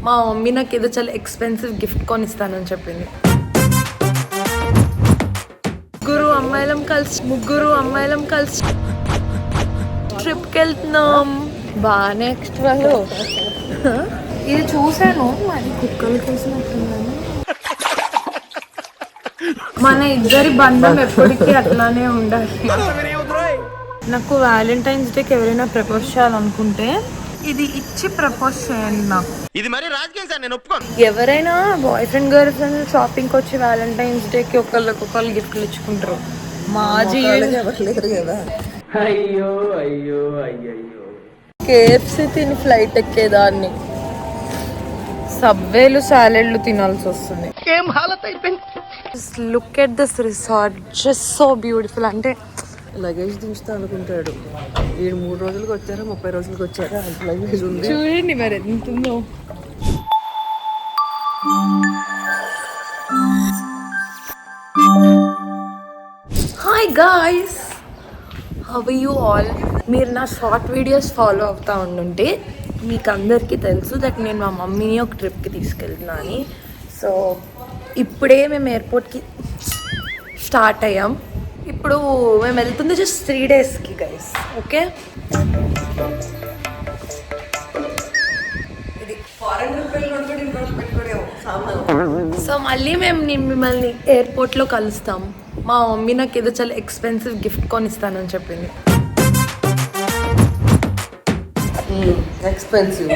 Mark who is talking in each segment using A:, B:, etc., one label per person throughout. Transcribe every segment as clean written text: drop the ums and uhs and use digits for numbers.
A: మా మమ్మీ నాకు ఏదో చాలా ఎక్స్పెన్సివ్ గిఫ్ట్ కొనిస్తానని చెప్పింది. ముగ్గురు అమ్మాయిలం కలిసి ట్రిప్కి వెళ్తున్నాం. బాగానే ఎక్స్ట్రాలో ఇది చూసాను, మరి కుక్కలు చూసినట్టుందని. మన ఇద్దరి బంధం ఎప్పటికీ అట్లానే ఉండాలి. నాకు వ్యాలంటైన్స్ డేకి ఎవరైనా ప్రపోజ్ చేయాలనుకుంటే ఇది ఇచ్చి ప్రపోజ్ చేయండి నాకు.
B: ఇది మరి రాజకీయం సార్, నేను ఒప్పుకోను.
A: ఎవరైనా బాయ్ ఫ్రెండ్ గర్ల్ ఫ్రెండ్ షాపింగ్కి వచ్చి వ్యాలంటైన్స్ డేకి ఒకళ్ళు గిఫ్ట్లు ఇచ్చుకుంటారు. మా
C: అయ్యో అయ్యో అయ్యో
A: కేఎఫ్సి తిని ఫ్లైట్ ఎక్కేదాన్ని, సబ్వేలు సాలెడ్లు తినాల్సి వస్తుంది. Look at this resort, just so beautiful. అంటే
D: లగేజ్ దించుతా అనుకుంటాడు. 3 రోజులకి వచ్చారా 30 రోజులకి వచ్చారా అంత లగేజ్ ఉంది.
A: చూడండి మరి ఎంత ఉందో. Hi guys, how are you all? మీరు నా షార్ట్ వీడియోస్ ఫాలో అవుతూ ఉండుంటే మీకు అందరికీ తెలుసు దట్ నేను మా మమ్మీని ఒక ట్రిప్కి తీసుకెళ్తున్నా అని. సో ఇప్పుడే మేము ఎయిర్పోర్ట్కి స్టార్ట్ అయ్యాం. ఇప్పుడు మేము వెళ్తుంది జస్ట్ 3 డేస్కి గైస్. ఓకే, సో మళ్ళీ మేము మిమ్మల్ని ఎయిర్పోర్ట్లో కలుస్తాం. మా మమ్మీ నాకు ఏదో చాలా ఎక్స్పెన్సివ్ గిఫ్ట్ కొనిస్తానని చెప్పింది.
D: ఎక్స్పెన్సివ్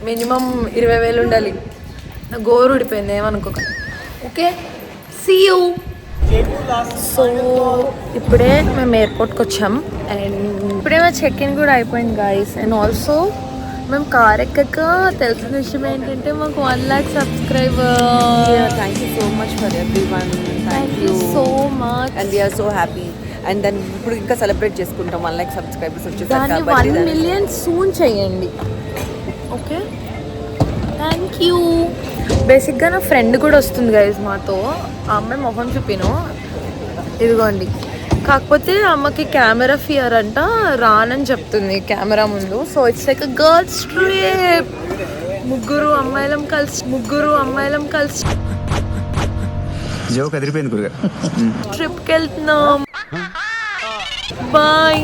A: మినిమం 20,000 ఉండాలి. నా గోరు ఉడిపోయింది, ఏమనుకోక. Okay, see you. సో ఇప్పుడే మేము ఎయిర్పోర్ట్కి వచ్చాం అండ్ ఇప్పుడే మా చెక్ ఇన్ కూడా అయిపోయింది గాయస్. అండ్ ఆల్సో మేము కార్ ఎక్కక తెలిసిన విషయం ఏంటంటే మాకు 1 lakh subscriber.
D: Thank you so much for everyone.
A: Thank you so much
D: and we are so happy. And then ఇప్పుడు ఇంకా సెలబ్రేట్ చేసుకుంటాం 1 lakh సబ్స్క్రైబర్స్
A: దాన్ని
D: వచ్చేసారు.
A: 1 million సూన్ చేయండి. Okay, thank you. బేసిక్గా నా ఫ్రెండ్ కూడా వస్తుంది గైజ్ మాతో. ఆ అమ్మాయి మొహం చూపిను, ఇదిగోండి. కాకపోతే అమ్మకి కెమెరా ఫియర్ అంట, రానని చెప్తుంది కెమెరా ముందు. So it's like a girls trip. ముగ్గురు అమ్మాయిలం కలిసి ట్రిప్కి వెళ్తున్నాం. బాయ్.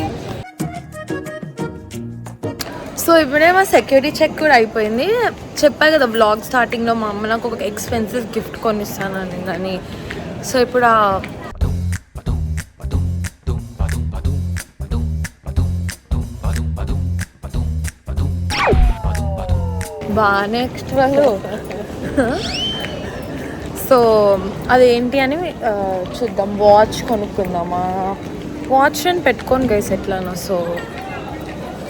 A: సో ఇప్పుడే మా సెక్యూరిటీ చెక్ కూడా అయిపోయింది. చెప్పా కదా బ్లాగ్ స్టార్టింగ్లో మా అమ్మ నాకు ఒక ఎక్స్పెన్సివ్ గిఫ్ట్ కొనిస్తానని అని. సో ఇప్పుడు బాగానే ఎక్స్ట్రాలో సో అదేంటి అని చూద్దాం. వాచ్ కొనుక్కుందామా? వాచ్ అని పెట్టుకోను గైస్ ఎట్లానో. సో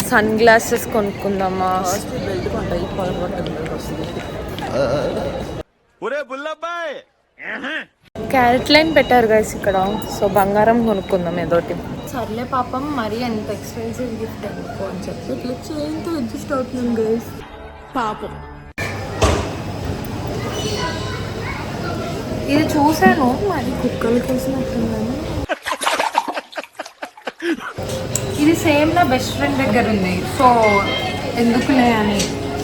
A: సన్ గ్లాసెస్ కొనుక్కుందామా?
D: బెల్ట్ కొంటాయి
A: క్యారెట్ లైన్ పెట్టారు గైస్ ఇక్కడ. సో బంగారం కొనుక్కుందాం ఏదోటి. సర్లే పాపం మరి ఎంత ఎక్స్పెన్సివ్ గిఫ్ట్ అనుకో అని చెప్పి ఇట్లా చేయంతో అడ్జస్ట్ అవుతున్నాం గైస్. పాపం ఇది చూసాను, మరి కుక్కలు చూసినట్టుందని. ఇది సేమ్ నా బెస్ట్ ఫ్రెండ్ దగ్గర ఉంది. సో ఎందుకులే అని.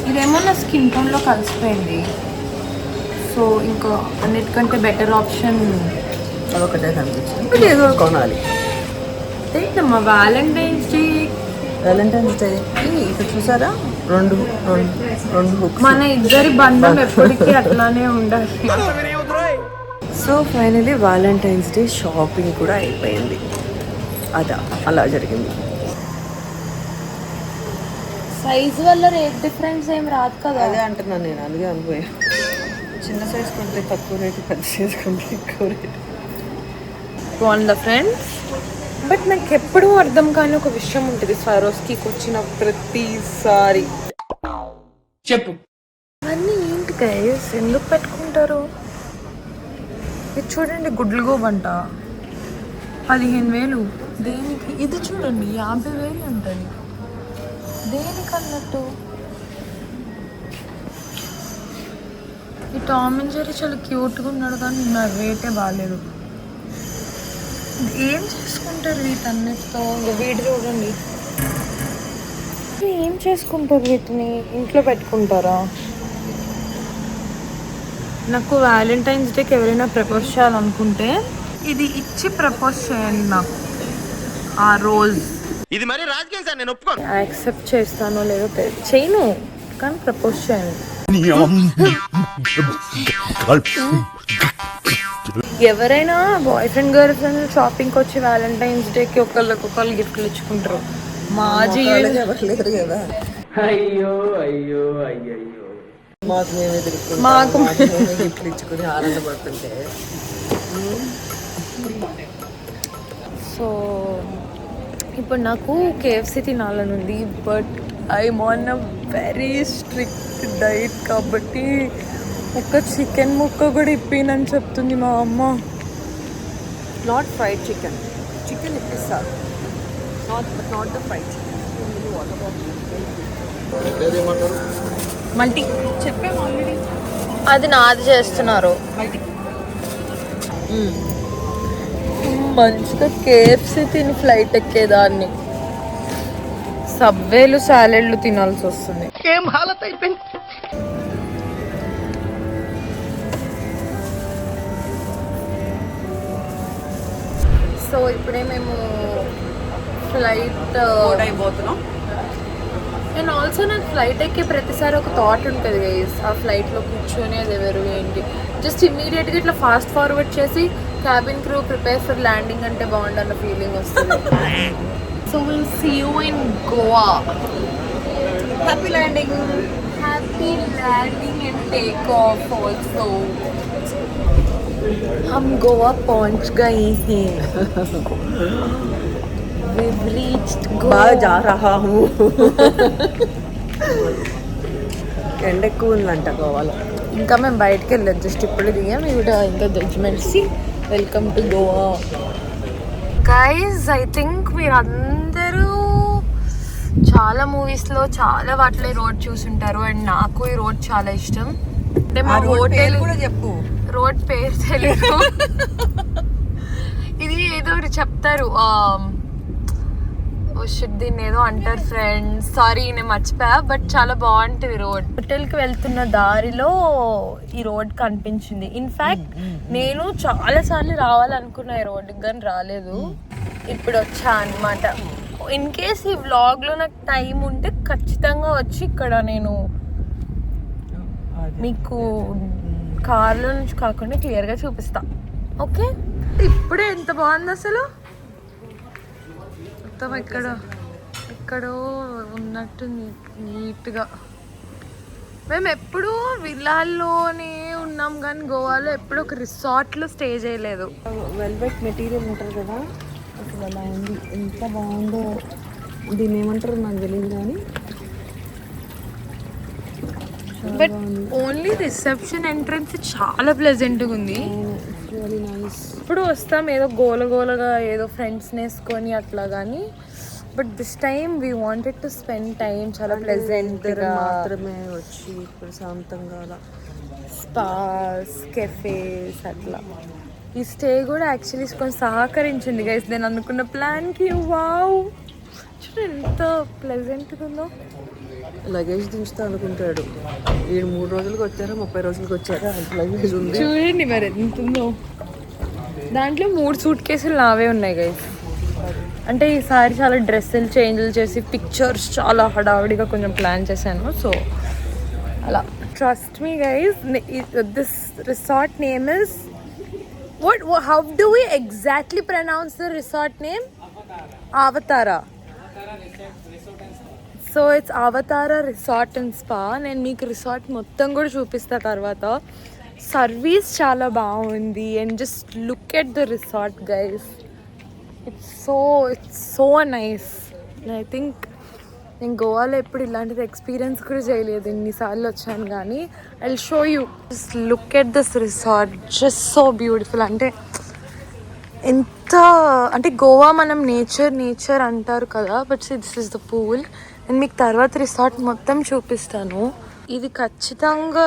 A: ఇదేమో నా స్కిన్ టోన్లో కలిసిపోయింది. సో ఇంకా అన్నిటికంటే బెటర్ ఆప్షన్
D: అదొకటే కనిపించింది. ఇంకా ఏదో కొనాలి.
A: మా వ్యాలంటైన్స్ డే
D: ఇక్కడ చూసారా, రెండు హుక్స్.
A: మన ఇద్దరి బంధం ఎప్పటికీ అట్లానే ఉండాలి.
D: So finally Valentine's day shopping కూడా అయిపోయింది. అలా జరిగింది.
A: సైజ్ వల్ల రేట్ డిఫరెన్స్ ఏం రాదు కదా.
D: అదే అంటున్నాను నేను, అందుకే అనుకోయా. చిన్న సైజ్ కొంటే తక్కువ రేటు, పెద్ద సైజ్ కొంటే ఎక్కువ రేటు.
A: బాగుందా ఫ్రెండ్స్? బట్ నాకు ఎప్పుడూ అర్థం కాని ఒక విషయం ఉంటుంది స్వరోస్కి వచ్చిన ప్రతిసారి.
C: చెప్పు.
A: అవన్నీ ఏంటి గైస్, ఎందుకు పెట్టుకుంటారు? ఇది చూడండి, గుడ్లు గోబంట 15,000. దేనికి? ఇది చూడండి 50,000 ఉంటుంది. దేనికి అన్నట్టు? ఈ టామ్ అండ్ జెర్రీ చాలా క్యూట్గా ఉన్నాడు కానీ నా రేటే బాగాలేదు. ఏం చేసుకుంటారు వీటన్నిటితో? వీటి చూడండి ఏం చేసుకుంటారు వీటిని? ఇంట్లో పెట్టుకుంటారా? నాకు వ్యాలంటైన్స్ డేకి ఎవరైనా ప్రపోజ్ చేయాలనుకుంటే ఇది ఇచ్చి ప్రపోజ్ చేయండి నాకు. ఆ రోజ్
B: ఇది మరి రాజకీయం సార్, నేను ఒప్పుకోను.
A: యాక్సెప్ట్ చేస్తానో లేదో చేయను, కానీ ప్రపోజ్ చేయండి. ఎవరైనా బాయ్ ఫ్రెండ్ గర్ల్ ఫ్రెండ్ షాపింగ్కి వచ్చి వ్యాలంటైన్స్ డేకి ఒకళ్ళు గిఫ్ట్లు ఇచ్చుకుంటారు. మా జీవితం
D: ఎవరు లేరు కదా,
C: అయ్యో అయ్యో అయ్యయ్యో.
D: మాకు మేమే తిరుగుతుంటాం,
A: మాకు
D: మేమే గిఫ్ట్లు ఇచ్చుకుని ఆనందపడుతుంటే.
A: సో ఇప్పుడు నాకు KFC తినాలని ఉంది, but I'm on a very strict diet కాబట్టి ఒక చికెన్ ముక్క కూడా ఇప్పినని చెప్తుంది మా అమ్మ.
D: నాట్ ఫ్రైడ్ చికెన్, చికెన్ ఇప్పిస్తారు, not the fried chicken.
A: Multi చెప్పాము ఆల్రెడీ, అది నాది చేస్తున్నారు. మంచిగా KFC తిని ఫ్లైట్ ఎక్కేదాన్ని, సబ్వేలు సాలెడ్లు తినాల్సి వస్తుంది.
B: ఏం హాలత్ అయిపోయింది.
A: సో ఇప్పుడే మేము ఫ్లైట్
D: అయిపోతున్నాం.
A: అండ్ ఆల్సో నాకు ఫ్లైట్ ఎక్కే ప్రతిసారి ఒక థాట్ ఉంటుంది గైస్, ఆ ఫ్లైట్లో కూర్చొని అది ఎవరు ఏంటి, జస్ట్ ఇమ్మీడియట్గా ఇట్లా ఫాస్ట్ ఫార్వర్డ్ చేసి cabin crew prepare for landing అంటే బాగుండన్న ఫీలింగ్ వస్తుంది. So will see you in Goa.
D: Happy landing.
A: Happy landing and take off also. हम गोवा पहुंच गए हैं. We've reached Goa.
D: బాగా जा रहा हूँ. ఎండ ఎక్కువ ఉందంట గోవాలో.
A: ఇంకా మేము బయటకు వెళ్ళలేదు, జస్ట్ ఇప్పుడు దిగాం. ఇవిడ ఇంకా judgments. Welcome to Goa guys. I think మీరు అందరూ చాలా మూవీస్లో చాలా వాటిలో రోడ్ చూసుంటారు, అండ్ నాకు ఈ రోడ్ చాలా ఇష్టం. అంటే మా హోటల్
D: కూడా చెప్పు,
A: రోడ్ పేరు తెలీదు. ఇది ఏదో చెప్తారు, దీన్ని ఏదో అంటారు ఫ్రెండ్స్, సారీ నేను మర్చిపోయా, బట్ చాలా బాగుంటుంది రోడ్. హోటల్కి వెళ్తున్న దారిలో ఈ రోడ్ కనిపించింది. ఇన్ఫ్యాక్ట్ నేను చాలా సార్లు రావాలనుకున్నా ఈ రోడ్డుకి, కానీ రాలేదు. ఇప్పుడు వచ్చా అనమాట. ఇన్ కేస్ ఈ వ్లాగ్లో నాకు టైం ఉంటే ఖచ్చితంగా వచ్చి ఇక్కడ నేను మీకు కార్లో నుంచి కాకుండా క్లియర్గా చూపిస్తా. ఓకే, ఇప్పుడే ఎంత బాగుంది అసలు. మొత్తం ఎక్కడో ఉన్నట్టు నీట్గా. మేము ఎప్పుడూ విల్లాల్లోనే ఉన్నాం, కానీ గోవాలో ఎప్పుడు ఒక రిసార్ట్లో స్టే చేయలేదు.
D: వెల్వెట్ మెటీరియల్ ఉంటుంది కదా, అసలు అలా ఉంది, ఎంత బాగుందో. దీన్ని ఏమంటారు నాకు తెలియదు, కానీ
A: బట్ ఓన్లీ రిసెప్షన్ ఎంట్రన్స్ చాలా ప్లెజెంట్గా ఉంది.
D: Very nice.
A: ఇప్పుడు వస్తాం ఏదో గోలగోలగా ఏదో ఫ్రెండ్స్ని వేసుకొని అట్లా, కానీ but this time we wanted to spend time చాలా ప్లెజెంట్గా
D: మాత్రమే వచ్చి ప్రశాంతంగా అలా
A: స్పాస్ కెఫేస్ అట్లా. ఈ స్టే కూడా యాక్చువల్లీ కొంచెం సహకరించింది గైస్ నేను అనుకున్న ప్లాన్కి. వావ్, చూడండి ఎంత ప్లెజెంట్గా ఉందో.
D: లగేజ్ దించుతా అనుకుంటాడు, 3 రోజులకి వచ్చారా 30 రోజులకి వచ్చారా అంత లగేజ్ ఉంది.
A: చూడండి మరి ఎంత ఉందో. దాంట్లో 3 సూట్ కేసులు నావే ఉన్నాయి గైస్. అంటే ఈసారి చాలా డ్రెస్సులు చేంజ్లు చేసి పిక్చర్స్ చాలా హడావిడిగా కొంచెం ప్లాన్ చేశాను. సో అలా trust me guys. This resort name is how do we exactly pronounce the resort name? Avatara. So it's అవతార రిసార్ట్ అండ్ స్పా. నేను మీకు రిసార్ట్ మొత్తం కూడా చూపిస్తా తర్వాత. సర్వీస్ చాలా బాగుంది, and just look at the resort guys. It's so nice. I think నేను గోవాలో ఎప్పుడు ఇలాంటిది ఎక్స్పీరియన్స్ కూడా చేయలేదు, ఎన్నిసార్లు వచ్చాను కానీ. I will show you. Just look at this resort, just so beautiful. అంటే ఎంత అంటే గోవా మనం నేచర్ అంటారు కదా, but this is the pool. నేను మీకు తర్వాత రిసార్ట్ మొత్తం చూపిస్తాను. ఇది ఖచ్చితంగా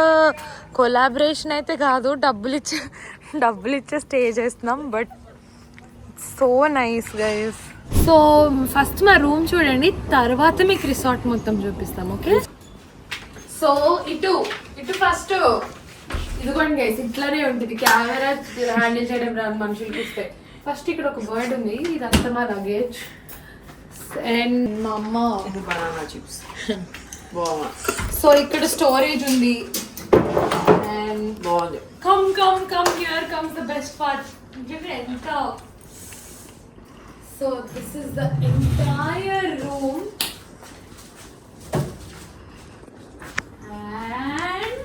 A: కొలాబరేషన్ అయితే కాదు, డబ్బులు ఇచ్చే స్టే చేస్తున్నాం, but so nice guys. So first మా రూమ్ చూడండి, తర్వాత మీకు రిసార్ట్ మొత్తం చూపిస్తాం. ఓకే, సో ఇటు ఫస్ట్ ఇదిగోండి గైస్, ఇట్లానే ఉంటుంది. కెమెరా హ్యాండిల్ చేయడం రాదు మనుషులకి ఇస్తే. ఫస్ట్ ఇక్కడ ఒక బర్డ్ ఉంది, ఇదంతా మా లగేజ్. అండ్ మా అమ్మ
D: బనానా చిప్స్ బాగుంది.
A: సో ఇక్కడ స్టోరేజ్ ఉంది. అండ్
D: బాగుంది.
A: Come here comes the best part. ఎంత so this is the entire room. And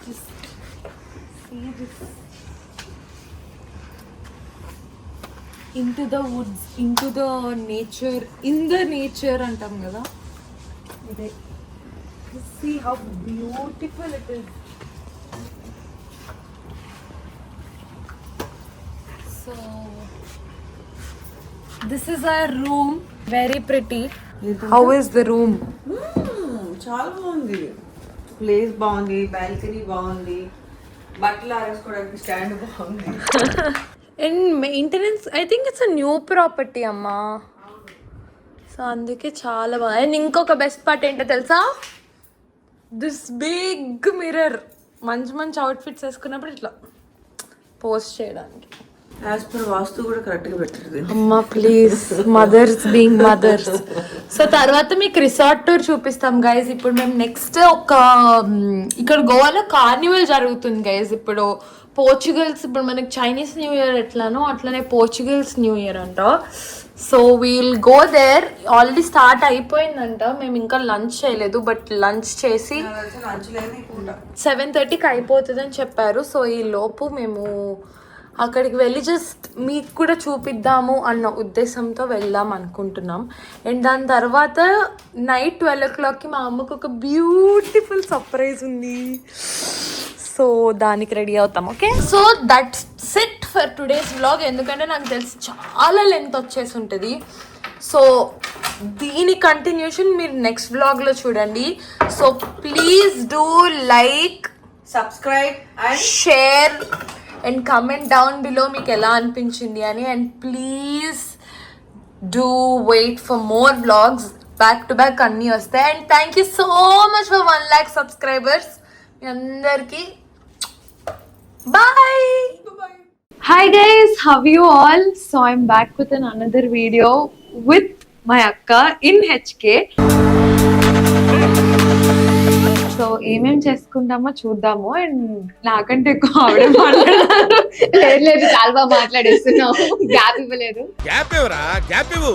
A: just see this. Into the woods, into the nature, in the nature antam kada. Ide see how beautiful it is. So this is our room, very pretty. How is the room?
D: చాలా బాగుంది. Place బాగుంది, balcony బాగుంది, బట్టలు ఆరేసుకోవడానికి stand బాగుంది.
A: And maintenance, I think it's a new property amma. So అందుకే చాలా బాగా. And ఇంకొక బెస్ట్ పార్ట్ ఏంటో తెలుసా, దిస్ బిగ్ మిర్రర్. మంచి అవుట్ఫిట్స్ వేసుకున్నప్పుడు ఇట్లా పోస్ట్ చేయడానికి.
D: యాజ్ పర్ వాస్తు కూడా కరెక్ట్గా పెట్టారు.
A: అమ్మా please, mothers being mothers. So తర్వాత మీకు రిసార్ట్ టూర్ చూపిస్తాం గైజ్. ఇప్పుడు మేము నెక్స్ట్ ఇక్కడ గోవాలో కార్నివల్ జరుగుతుంది గైజ్. ఇప్పుడు పోర్చుగల్స్, ఇప్పుడు మనకి చైనీస్ న్యూ ఇయర్ ఎట్లానో అట్లనే పోర్చుగల్స్ న్యూ ఇయర్ అంట. So we'll go there. Already start అయిపోయిందంట, మేము ఇంకా లంచ్ చేయలేదు. బట్ లంచ్ చేసి 7:30కి అయిపోతుందని చెప్పారు. సో ఈ లోపు మేము అక్కడికి వెళ్ళి జస్ట్ మీకు కూడా చూపిద్దాము అన్న ఉద్దేశంతో వెళ్దాం అనుకుంటున్నాం. అండ్ దాని తర్వాత నైట్ 12 o'clockకి మా అమ్మకు ఒక బ్యూటిఫుల్ సర్ప్రైజ్ ఉంది. సో దానికి రెడీ అవుతాం. Okay, so that's it for today's vlog. ఎందుకంటే నాకు తెలిసి చాలా లెంత్ వచ్చేసి ఉంటుంది. సో దీని కంటిన్యూషన్ మీరు నెక్స్ట్ వ్లాగ్లో చూడండి. So please do like,
D: subscribe and
A: share and comment down below మీకు ఎలా అనిపించింది అని. And please do wait for more vlogs. Back to back అన్నీ వస్తాయి. And thank you so much for 1 lakh subscribers. మీ అందరికీ bye. Hi guys, how are you all? So I'm back with another video with my akka in HK. So ఏమేం చేసుకుంటామో చూద్దాము. And నాకంటే ఎక్కువ ఆవిడే మాట్లాడారు.
E: లేదు చాలా బాగా మాట్లాడేస్తున్నావు, గ్యాప్ ఇవ్వలేదు.
B: గ్యాప్ ఇవ్వరా, గ్యాప్ ఇవ్వు.